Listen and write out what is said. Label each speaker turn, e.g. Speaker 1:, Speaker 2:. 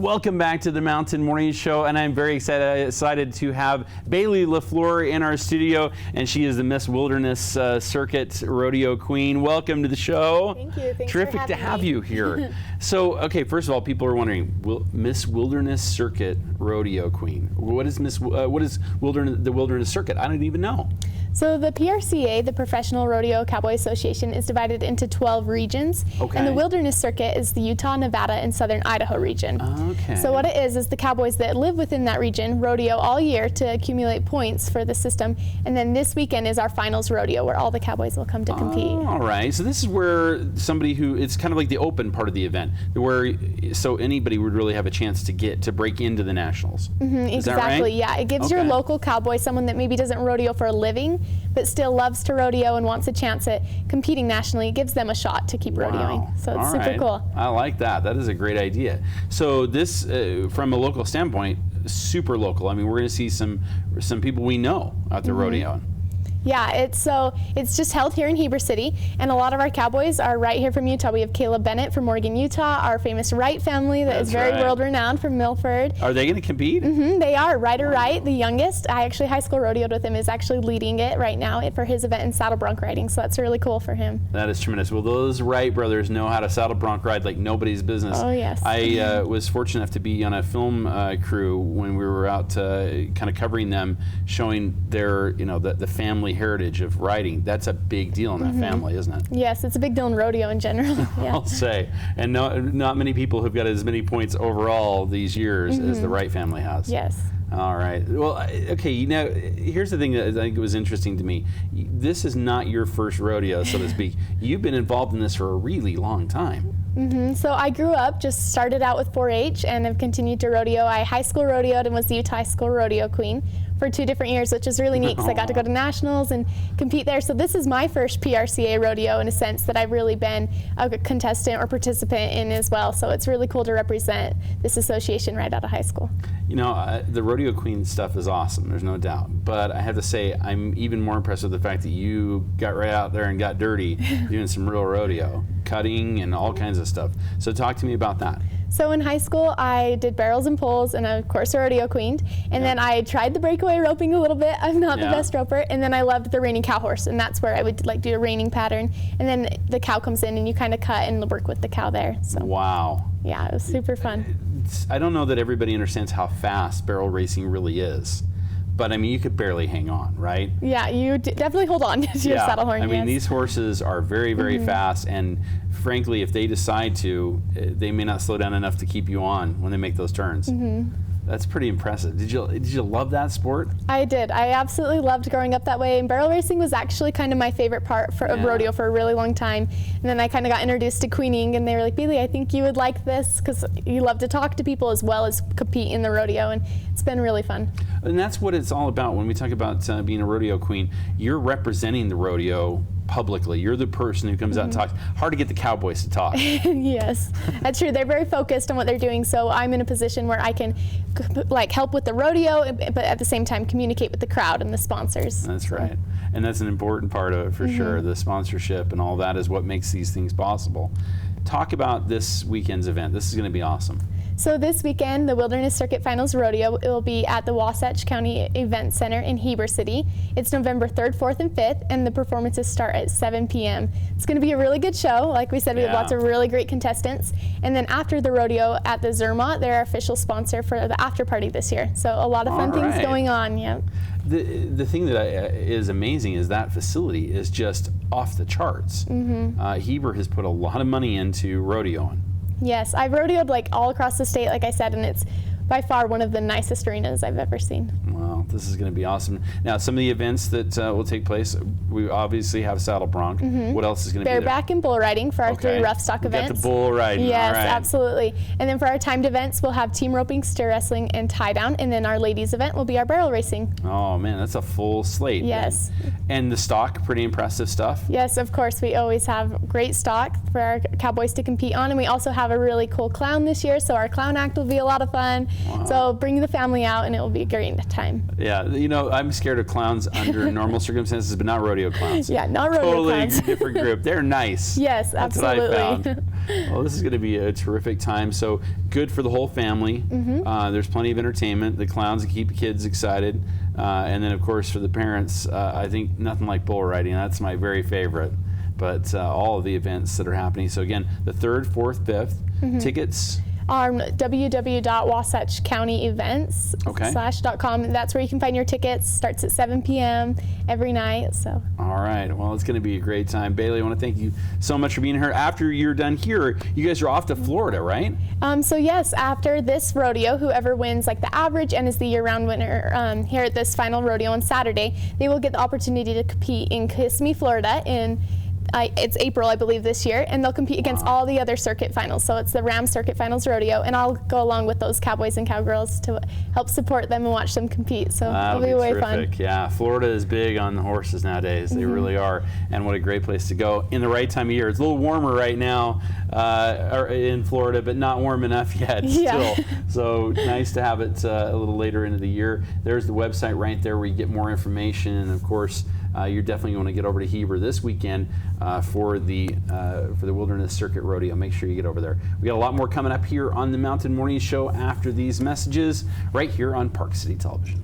Speaker 1: Welcome back to the Mountain Morning Show, and I'm very excited to have Baylee LaFleur in our studio, and she is the Miss Wilderness Circuit Rodeo Queen. Welcome to the show.
Speaker 2: Thank you. Thanks
Speaker 1: Terrific
Speaker 2: for
Speaker 1: to
Speaker 2: having
Speaker 1: have
Speaker 2: me.
Speaker 1: you here. So, okay, first of all, people are wondering, Miss Wilderness Circuit Rodeo Queen. What is the Wilderness Circuit? I don't even know.
Speaker 2: So the PRCA, the Professional Rodeo Cowboy Association, is divided into 12 regions.
Speaker 1: Okay.
Speaker 2: And the Wilderness Circuit is the Utah, Nevada, and Southern Idaho region.
Speaker 1: Okay.
Speaker 2: So what it is the cowboys that live within that region rodeo all year to accumulate points for the system. And then this weekend is our finals rodeo where all the cowboys will come to compete.
Speaker 1: All right. So this is where somebody it's kind of like the open part of the event, so anybody would really have a chance to break into the nationals.
Speaker 2: Mm-hmm,
Speaker 1: is
Speaker 2: exactly.
Speaker 1: That right?
Speaker 2: Yeah. It gives your local cowboy, someone that maybe doesn't rodeo for a living, but still loves to rodeo and wants a chance at competing nationally. It gives them a shot to keep rodeoing. So it's super cool.
Speaker 1: I like that. That is a great idea. So this, from a local standpoint, super local. I mean, we're going to see some people we know out there rodeoing.
Speaker 2: Yeah, it's just held here in Heber City, and a lot of our cowboys are right here from Utah. We have Caleb Bennett from Morgan, Utah, our famous Wright family that is very world-renowned from Milford.
Speaker 1: Are they going to compete?
Speaker 2: Mm-hmm, they are. Ryder Wright, the youngest, I actually high school rodeoed with him, is actually leading it right now for his event in saddle bronc riding, so that's really cool for him.
Speaker 1: That is tremendous. Well, those Wright brothers know how to saddle bronc ride like nobody's business.
Speaker 2: Oh, yes.
Speaker 1: I was fortunate enough to be on a film crew when we were out kind of covering them, showing their, the family heritage of riding. That's a big deal in that family, isn't it?
Speaker 2: Yes, it's a big deal in rodeo in general. Yeah.
Speaker 1: I'll say. And not many people have got as many points overall these years as the Wright family has.
Speaker 2: Yes.
Speaker 1: All right. Well, okay, here's the thing that I think was interesting to me. This is not your first rodeo, so to speak. You've been involved in this for a really long time.
Speaker 2: Mm-hmm. So I grew up, just started out with 4-H and have continued to rodeo. I high school rodeoed and was the Utah High School Rodeo Queen for 2 different years, which is really neat because I got to go to nationals and compete there. So this is my first PRCA rodeo in a sense that I've really been a contestant or participant in as well. So it's really cool to represent this association right out of high school.
Speaker 1: The Rodeo Queen stuff is awesome, there's no doubt. But I have to say, I'm even more impressed with the fact that you got right out there and got dirty doing some real rodeo, cutting and all kinds of stuff. So talk to me about that.
Speaker 2: So in high school, I did barrels and poles, and of course, a rodeo queen. And then I tried the breakaway roping a little bit. I'm not the best roper. And then I loved the reining cow horse, and that's where I would do a reining pattern. And then the cow comes in, and you kind of cut and work with the cow there. So
Speaker 1: wow.
Speaker 2: Yeah, it was super fun.
Speaker 1: I don't know that everybody understands how fast barrel racing really is. But I mean, you could barely hang on, right?
Speaker 2: Yeah, you definitely hold on to your saddle horn.
Speaker 1: I mean, these horses are very, very fast, and frankly, if they decide to, they may not slow down enough to keep you on when they make those turns. That's pretty impressive. Did you love that sport? I did. I absolutely loved growing up that way. And barrel racing was actually kind of my favorite part of rodeo for a really long time. And then I kind of got introduced to queening, and they were like, Baylee, I think you would like this because you love to talk to people as well as compete in the rodeo, and it's been really fun. And that's what it's all about when we talk about being a rodeo queen. You're representing the rodeo publicly. You're the person who comes out and talks. Hard to get the cowboys to talk.
Speaker 2: Yes, that's true. They're very focused on what they're doing, so I'm in a position where I can help with the rodeo, but at the same time communicate with the crowd and the sponsors.
Speaker 1: That's right. And that's an important part of it for sure. The sponsorship and all that is what makes these things possible. Talk about this weekend's event. This is going to be awesome.
Speaker 2: So this weekend, the Wilderness Circuit Finals Rodeo will be at the Wasatch County Event Center in Heber City. It's November 3rd, 4th, and 5th, and the performances start at 7 p.m. It's going to be a really good show. Like we said, we have lots of really great contestants. And then after the rodeo at the Zermatt, they're our official sponsor for the after party this year. So a lot of fun things going on. Yeah.
Speaker 1: The thing that is amazing is that facility is just off the charts. Heber has put a lot of money into rodeoing. Yes, I've rodeoed all across the state, like I said, and it's by far one of the nicest arenas I've ever seen. Wow, this is going to be awesome. Now, some of the events that will take place, we obviously have saddle bronc. What else is going to be there? Bareback and bull riding for our 3 rough stock events. Got the bull riding. Yes, absolutely. And then for our timed events, we'll have team roping, steer wrestling, and tie down. And then our ladies event will be our barrel racing. Oh man, that's a full slate. Yes. And the stock, pretty impressive stuff. Yes, of course. We always have great stock for our cowboys to compete on, and we also have a really cool clown this year. So our clown act will be a lot of fun. Wow.
Speaker 2: So bring the family out, and it will be a great time.
Speaker 1: Yeah, I'm scared of clowns under normal circumstances, but not rodeo clowns.
Speaker 2: Yeah, not rodeo
Speaker 1: totally
Speaker 2: clowns.
Speaker 1: Totally different group. They're nice.
Speaker 2: Yes,
Speaker 1: That's
Speaker 2: absolutely.
Speaker 1: what I found. Well, this is going to be a terrific time. So good for the whole family. There's plenty of entertainment. The clowns keep the kids excited. And then, of course, for the parents, I think nothing like bull riding. That's my very favorite. But all of the events that are happening. So again, the 3rd, 4th, 5th. Tickets
Speaker 2: on www.wasatchcountyevents.com. That's where you can find your tickets. Starts at 7 p.m. every night. So.
Speaker 1: All right. Well, it's going to be a great time. Baylee, I want to thank you so much for being here. After you're done here, you guys are off to Florida, right?
Speaker 2: So yes, after this rodeo, whoever wins like the average and is the year-round winner here at this final rodeo on Saturday, they will get the opportunity to compete in Kissimmee, Florida it's April, I believe, this year, and they'll compete against all the other circuit finals. So it's the Ram Circuit Finals Rodeo, and I'll go along with those cowboys and cowgirls to help support them and watch them compete. So it'll be way fun.
Speaker 1: Yeah, Florida is big on the horses nowadays. They really are, and what a great place to go in the right time of year. It's a little warmer right now in Florida, but not warm enough yet still. So nice to have it a little later into the year. There's the website right there where you get more information, and of course, you're definitely going to get over to Heber this weekend for the Wilderness Circuit Rodeo. Make sure you get over there. We got a lot more coming up here on the Mountain Morning Show after these messages right here on Park City Television.